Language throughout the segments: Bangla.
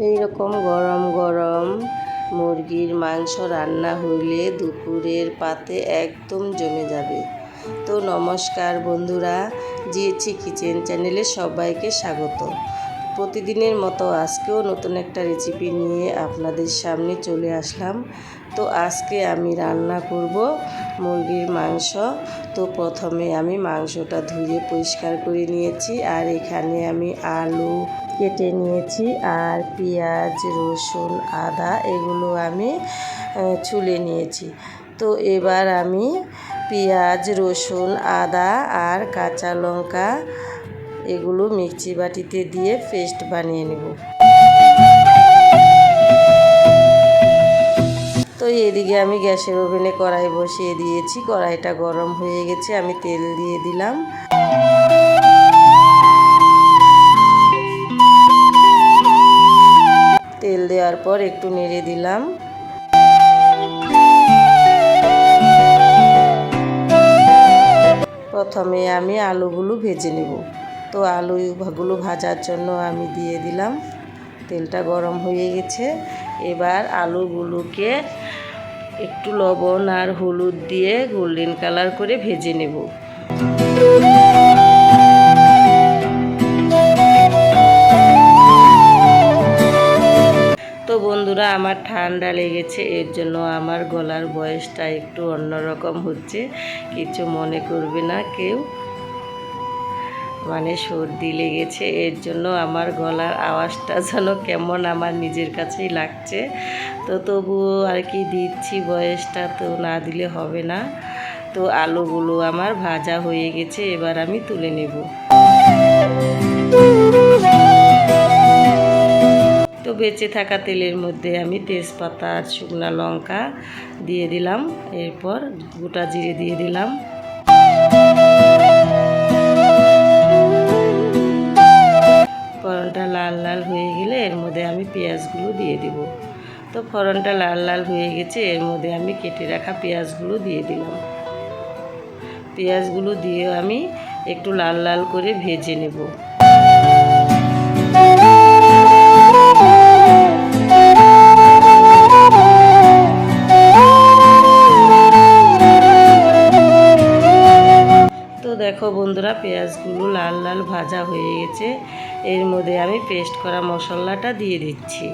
এইরকম গরম গরম মুরগির মাংস রান্না হইলে দুপুরের পাতে একদম জমে যাবে। তো নমস্কার বন্ধুরা, জিএচি কিচেন চ্যানেলে সবাইকে স্বাগত। প্রতিদিনের মতো আজকেও নতুন একটা রেসিপি নিয়ে আপনাদের সামনে চলে আসলাম। তো আজকে আমি রান্না করব মুরগির মাংস। তো প্রথমে আমি মাংসটা ধুয়ে পরিষ্কার করে নিয়েছি, আর এখানে আমি আলু কেটে নিয়েছি, আর পেঁয়াজ, রসুন, আদা এগুলো আমি ছুলে নিয়েছি। তো এবার আমি পেঁয়াজ, রসুন, আদা আর কাঁচা লঙ্কা এগুলো মিক্সি বাটিতে দিয়ে পেস্ট বানিয়ে নেব। তো এদিকে আমি গ্যাসের ওভেনে কড়াই বসিয়ে দিয়েছি। কড়াইটা গরম হয়ে গেছে, আমি তেল দিয়ে দিলাম। তেল দেওয়ার পর একটু নেড়ে দিলাম। প্রথমে আমি আলুগুলো ভেজে নেব। তো আলুগুলো ভাজার জন্য আমি দিয়ে দিলাম। তেলটা গরম হয়ে গেছে। এবার আলুগুলোকে একটু লবণ আর হলুদ দিয়ে গোল্ডেন কালার করে ভেজে নেব। তো বন্ধুরা, আমার ঠান্ডা লেগেছে, এর জন্য আমার গলার ভয়েসটা একটু অন্যরকম হচ্ছে। কিছু মনে করবে না কেউ, মানে সর্দি লেগেছে, এর জন্য আমার গলার আওয়াজটা যেন কেমন আমার নিজের কাছেই লাগছে। তো তবুও আর কি দিচ্ছি ভয়েসটা, তো না দিলে হবে না। তো আলুগুলো আমার ভাজা হয়ে গেছে, এবার আমি তুলে নেব। তো বেঁচে থাকা তেলের মধ্যে আমি তেজপাতা আর শুকনো লঙ্কা দিয়ে দিলাম, এরপর গোটা জিরে দিয়ে দিলাম। ফোড়নটা লাল লাল হয়ে গেলে এর মধ্যে আমি পেঁয়াজগুলো দিয়ে দিব। তো ফোড়নটা লাল লাল হয়ে গেছে, এর মধ্যে আমি কেটে রাখা পেঁয়াজগুলো দিয়ে দিলাম। পেঁয়াজগুলো দিয়ে আমি একটু লাল লাল করে ভেজে নেব। তো দেখো বন্ধুরা, পেঁয়াজগুলো লাল লাল ভাজা হয়ে গেছে, এর মধ্যে আমি পেস্ট করা মশলাটা দিয়ে দিচ্ছি।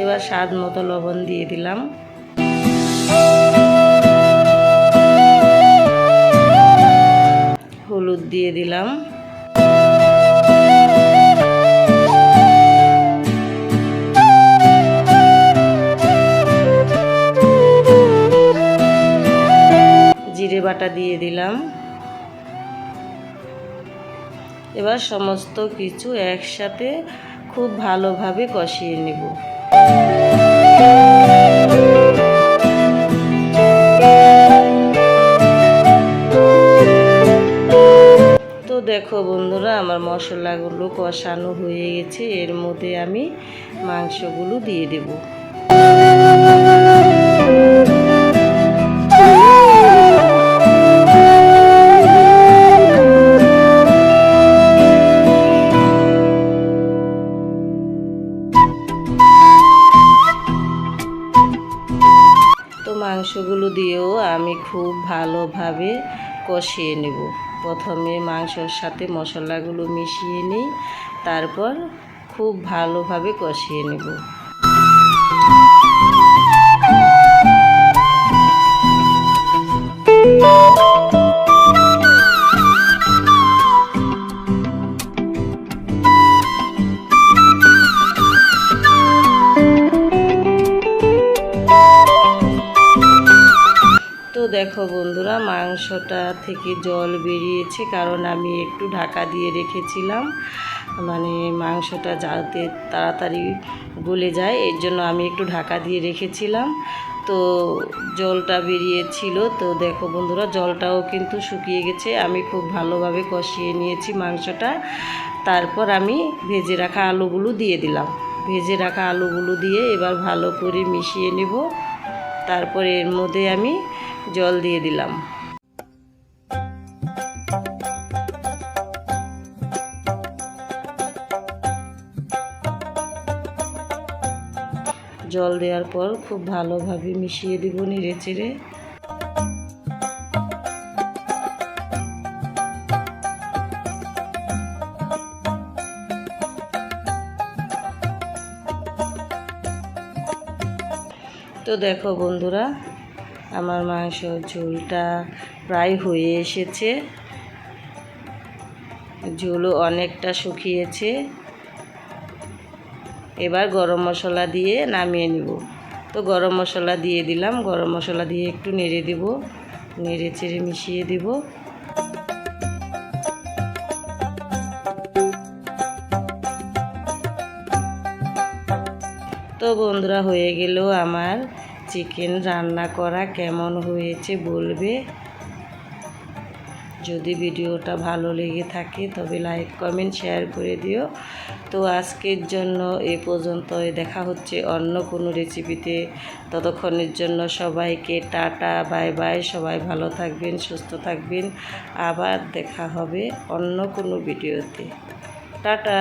এবার স্বাদ মতো লবণ দিয়ে দিলাম। হলুদ দিয়ে দিলাম। জিরে বাটা দিয়ে দিলাম। এবার সমস্ত কিছু একসাথে খুব ভালোভাবে কষিয়ে নেব। তো দেখো বন্ধুরা, আমার মশলাগুলো কষানো হয়ে গেছে, এর মধ্যে আমি মাংসগুলো দিয়ে দেব। তো মাংসগুলো দিয়েও আমি খুব ভালোভাবে কষিয়ে নেব। প্রথমে মাংসর সাথে মশলাগুলো মিশিয়ে নিই, তারপর খুব ভালোভাবে কষিয়ে নেব। দেখো বন্ধুরা, মাংসটা থেকে জল বেরিয়েছে, কারণ আমি একটু ঢাকা দিয়ে রেখেছিলাম, মানে মাংসটা যাতে তাড়াতাড়ি গলে যায়, এর জন্য আমি একটু ঢাকা দিয়ে রেখেছিলাম। তো জলটা বেরিয়েছিল। তো দেখো বন্ধুরা, জলটাও কিন্তু শুকিয়ে গেছে। আমি খুব ভালোভাবে কষিয়ে নিয়েছি মাংসটা। তারপর আমি ভেজে রাখা আলুগুলো দিয়ে দিলাম। ভেজে রাখা আলুগুলো দিয়ে এবার ভালো করে মিশিয়ে নেব। তারপরে এর মধ্যে আমি জল দিয়ে দিলাম। জল দেওয়ার পর খুব ভালোভাবে মিশিয়ে দেব নেড়ে চেড়ে। তো দেখো বন্ধুরা, আমার মাংসর ঝোলটা প্রায় হয়ে এসেছে, ঝোলও অনেকটা শুকিয়েছে। এবার গরম মশলা দিয়ে নামিয়ে নিব। তো গরম মশলা দিয়ে দিলাম, গরম মশলা দিয়ে একটু নেড়ে দেব, নেড়ে চেড়ে মিশিয়ে দেব। তো বন্ধুরা, হয়ে গেল আমার চিকেন রান্না করা। কেমন হয়েছে বলবে। যদি ভিডিওটা ভালো লেগে থাকে তবে লাইক কমেন্ট শেয়ার করে দিও। তো আজকের জন্য এ পর্যন্তই, দেখা হচ্ছে অন্য কোনো রেসিপিতে। ততক্ষণের জন্য সবাইকে টাটা, বাই বাই। সবাই ভালো থাকবেন, সুস্থ থাকবেন। আবার দেখা হবে অন্য কোনো ভিডিওতে। টাটা।